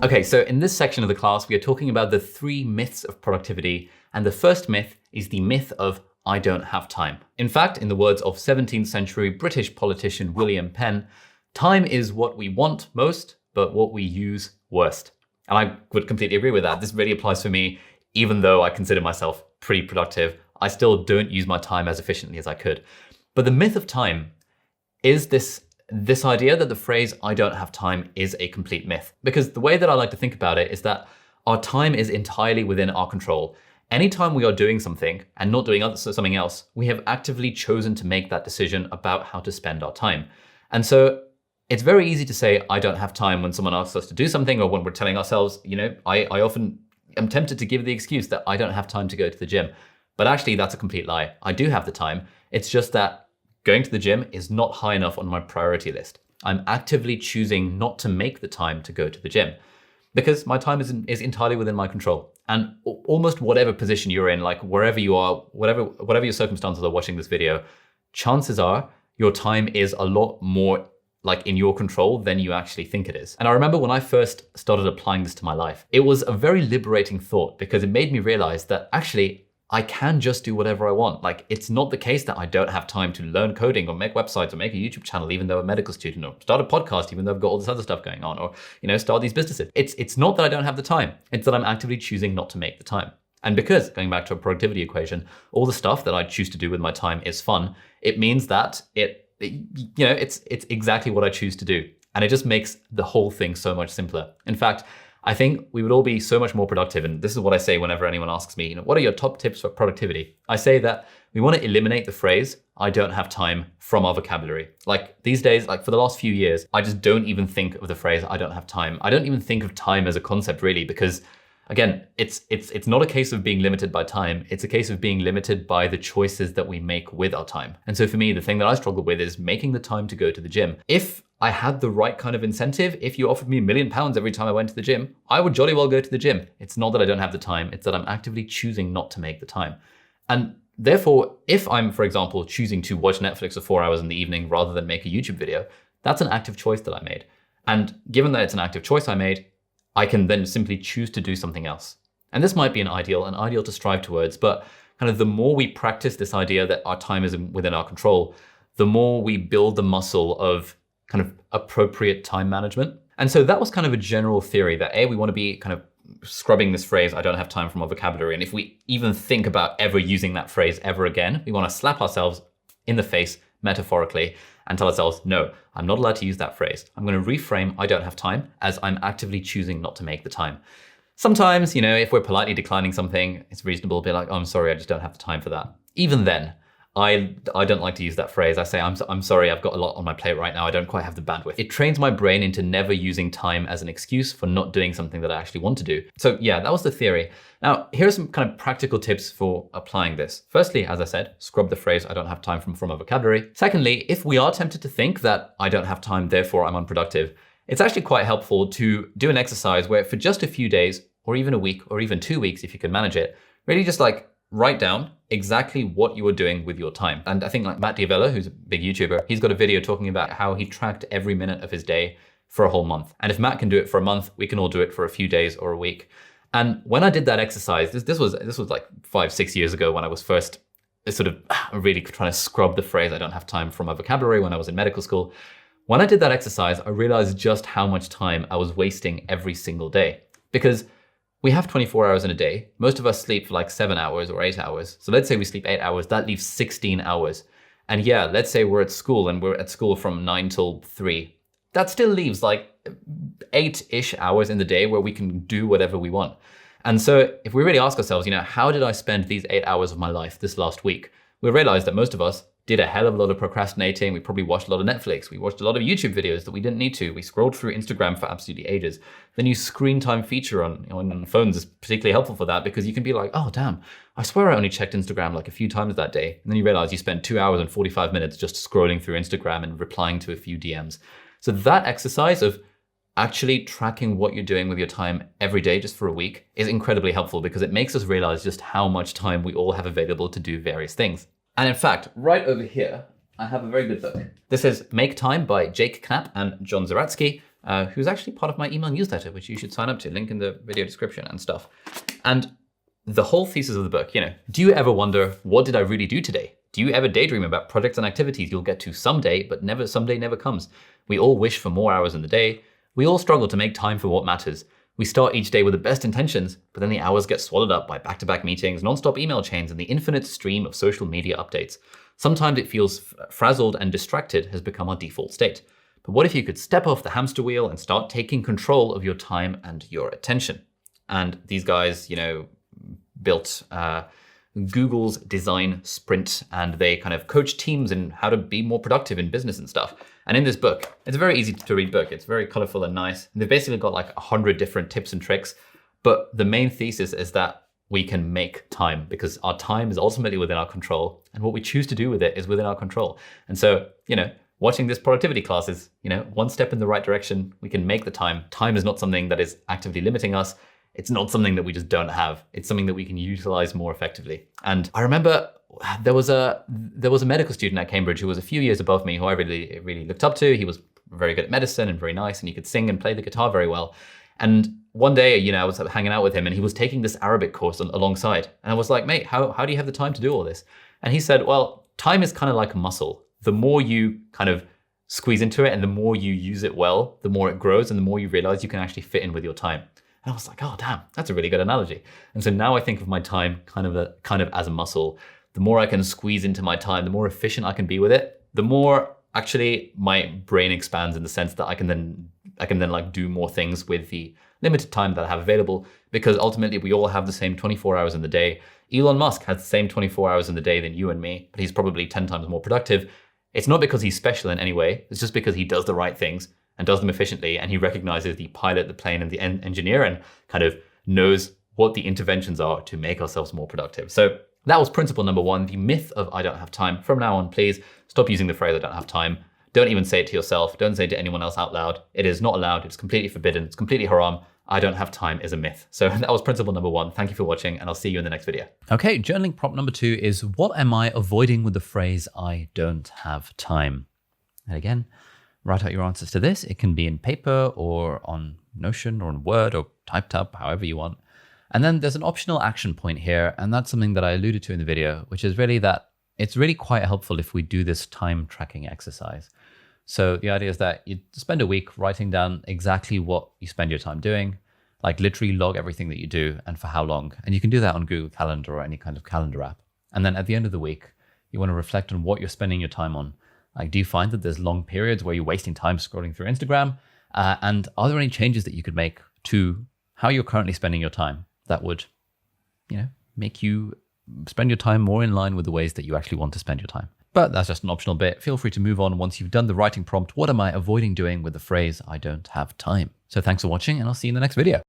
Okay, so in this section of the class, we are talking about the 3 myths of productivity. And the first myth is the myth of I don't have time. In fact, in the words of 17th century British politician William Penn, time is what we want most, but what we use worst. And I would completely agree with that. This really applies for me, even though I consider myself pretty productive. I still don't use my time as efficiently as I could. But the myth of time is this idea that the phrase I don't have time is a complete myth. Because the way that I like to think about it is that our time is entirely within our control. Anytime we are doing something and not doing something else, we have actively chosen to make that decision about how to spend our time. And so it's very easy to say, I don't have time when someone asks us to do something, or when we're telling ourselves, I often am tempted to give the excuse that I don't have time to go to the gym. But actually, that's a complete lie. I do have the time. It's just that going to the gym is not high enough on my priority list. I'm actively choosing not to make the time to go to the gym because my time is entirely within my control. And almost whatever position you're in, like wherever you are, whatever your circumstances are watching this video, chances are your time is a lot more like in your control than you actually think it is. And I remember when I first started applying this to my life, it was a very liberating thought because it made me realize that actually I can just do whatever I want. Like, it's not the case that I don't have time to learn coding or make websites or make a YouTube channel, even though I'm a medical student, or start a podcast, even though I've got all this other stuff going on, or, start these businesses. It's not that I don't have the time. It's that I'm actively choosing not to make the time. And because, going back to a productivity equation, all the stuff that I choose to do with my time is fun, it means that it's exactly what I choose to do. And it just makes the whole thing so much simpler. In fact, I think we would all be so much more productive. And this is what I say whenever anyone asks me, what are your top tips for productivity? I say that we want to eliminate the phrase, I don't have time, from our vocabulary. Like these days, like for the last few years, I just don't even think of the phrase, I don't have time. I don't even think of time as a concept really, because again, it's not a case of being limited by time. It's a case of being limited by the choices that we make with our time. And so for me, the thing that I struggle with is making the time to go to the gym. If I had the right kind of incentive, if you offered me £1 million every time I went to the gym, I would jolly well go to the gym. It's not that I don't have the time, it's that I'm actively choosing not to make the time. And therefore, if I'm, for example, choosing to watch Netflix for 4 hours in the evening rather than make a YouTube video, that's an active choice that I made. And given that it's an active choice I made, I can then simply choose to do something else. And this might be an ideal to strive towards, but kind of the more we practice this idea that our time is within our control, the more we build the muscle of kind of appropriate time management. And so that was kind of a general theory that we want to be kind of scrubbing this phrase, I don't have time, from our vocabulary. And if we even think about ever using that phrase ever again, we want to slap ourselves in the face metaphorically and tell ourselves, no, I'm not allowed to use that phrase. I'm going to reframe I don't have time as I'm actively choosing not to make the time. Sometimes, if we're politely declining something, it's reasonable to be like, oh, I'm sorry, I just don't have the time for that. Even then, I don't like to use that phrase. I say, I'm sorry, I've got a lot on my plate right now. I don't quite have the bandwidth. It trains my brain into never using time as an excuse for not doing something that I actually want to do. So yeah, that was the theory. Now, here are some kind of practical tips for applying this. Firstly, as I said, scrub the phrase, I don't have time from our vocabulary. Secondly, if we are tempted to think that I don't have time, therefore I'm unproductive, it's actually quite helpful to do an exercise where for just a few days, or even a week, or even 2 weeks, if you can manage it, really just like write down exactly what you were doing with your time. And I think like Matt D'Avella, who's a big YouTuber, he's got a video talking about how he tracked every minute of his day for a whole month. And if Matt can do it for a month, we can all do it for a few days or a week. And when I did that exercise, this was like 5-6 years ago when I was first sort of really trying to scrub the phrase I don't have time from my vocabulary when I was in medical school. When I did that exercise, I realized just how much time I was wasting every single day. Because we have 24 hours in a day. Most of us sleep for like 7 hours or 8 hours. So let's say we sleep 8 hours, that leaves 16 hours. And yeah, let's say we're at school and we're at school from 9 till 3. That still leaves like 8-ish hours in the day where we can do whatever we want. And so if we really ask ourselves, how did I spend these 8 hours of my life this last week? We'll realize that most of us did a hell of a lot of procrastinating. We probably watched a lot of Netflix. We watched a lot of YouTube videos that we didn't need to. We scrolled through Instagram for absolutely ages. The new screen time feature on phones is particularly helpful for that because you can be like, oh, damn, I swear I only checked Instagram like a few times that day. And then you realize you spent 2 hours and 45 minutes just scrolling through Instagram and replying to a few DMs. So that exercise of actually tracking what you're doing with your time every day just for a week is incredibly helpful because it makes us realize just how much time we all have available to do various things. And in fact, right over here, I have a very good book. This is Make Time by Jake Knapp and John Zeratsky. who's actually part of my email newsletter, which you should sign up to, link in the video description and stuff. And the whole thesis of the book, do you ever wonder, what did I really do today? Do you ever daydream about projects and activities you'll get to someday, but someday never comes? We all wish for more hours in the day. We all struggle to make time for what matters. We start each day with the best intentions, but then the hours get swallowed up by back-to-back meetings, non-stop email chains, and the infinite stream of social media updates. Sometimes it feels frazzled and distracted has become our default state. But what if you could step off the hamster wheel and start taking control of your time and your attention? And these guys, built Google's design sprint, and they kind of coach teams in how to be more productive in business and stuff. And in this book, it's a very easy to read book. It's very colorful and nice. And they've basically got like 100 different tips and tricks. But the main thesis is that we can make time because our time is ultimately within our control. And what we choose to do with it is within our control. And so, watching this productivity class is, one step in the right direction. We can make the time. Time is not something that is actively limiting us. It's not something that we just don't have. It's something that we can utilize more effectively. And I remember there was a medical student at Cambridge who was a few years above me, who I really, really looked up to. He was very good at medicine and very nice, and he could sing and play the guitar very well. And one day, I was hanging out with him, and he was taking this Arabic course alongside. And I was like, mate, how do you have the time to do all this? And he said, well, time is kind of like a muscle. The more you kind of squeeze into it and the more you use it well, the more it grows and the more you realize you can actually fit in with your time. And I was like, oh, damn, that's a really good analogy. And so now I think of my time kind of as a muscle. The more I can squeeze into my time, the more efficient I can be with it, the more actually my brain expands in the sense that I can then like do more things with the limited time that I have available, because ultimately we all have the same 24 hours in the day. Elon Musk has the same 24 hours in the day than you and me, but he's probably 10 times more productive. It's not because he's special in any way. It's just because he does the right things and does them efficiently, and he recognizes the pilot, the plane, and the engineer, and kind of knows what the interventions are to make ourselves more productive. So that was principle number one, the myth of I don't have time. From now on, please stop using the phrase I don't have time. Don't even say it to yourself. Don't say it to anyone else out loud. It is not allowed. It's completely forbidden. It's completely haram. I don't have time is a myth. So that was principle number one. Thank you for watching, and I'll see you in the next video. Okay, journaling prompt number 2 is, what am I avoiding with the phrase I don't have time? And again, write out your answers to this. It can be in paper or on Notion or on Word or typed up, however you want. And then there's an optional action point here, and that's something that I alluded to in the video, which is really that it's really quite helpful if we do this time tracking exercise. So the idea is that you spend a week writing down exactly what you spend your time doing, like literally log everything that you do and for how long. And you can do that on Google Calendar or any kind of calendar app. And then at the end of the week, you want to reflect on what you're spending your time on. Like, do you find that there's long periods where you're wasting time scrolling through Instagram? And are there any changes that you could make to how you're currently spending your time that would, make you spend your time more in line with the ways that you actually want to spend your time? But that's just an optional bit. Feel free to move on once you've done the writing prompt. What am I avoiding doing with the phrase I don't have time? So thanks for watching, and I'll see you in the next video.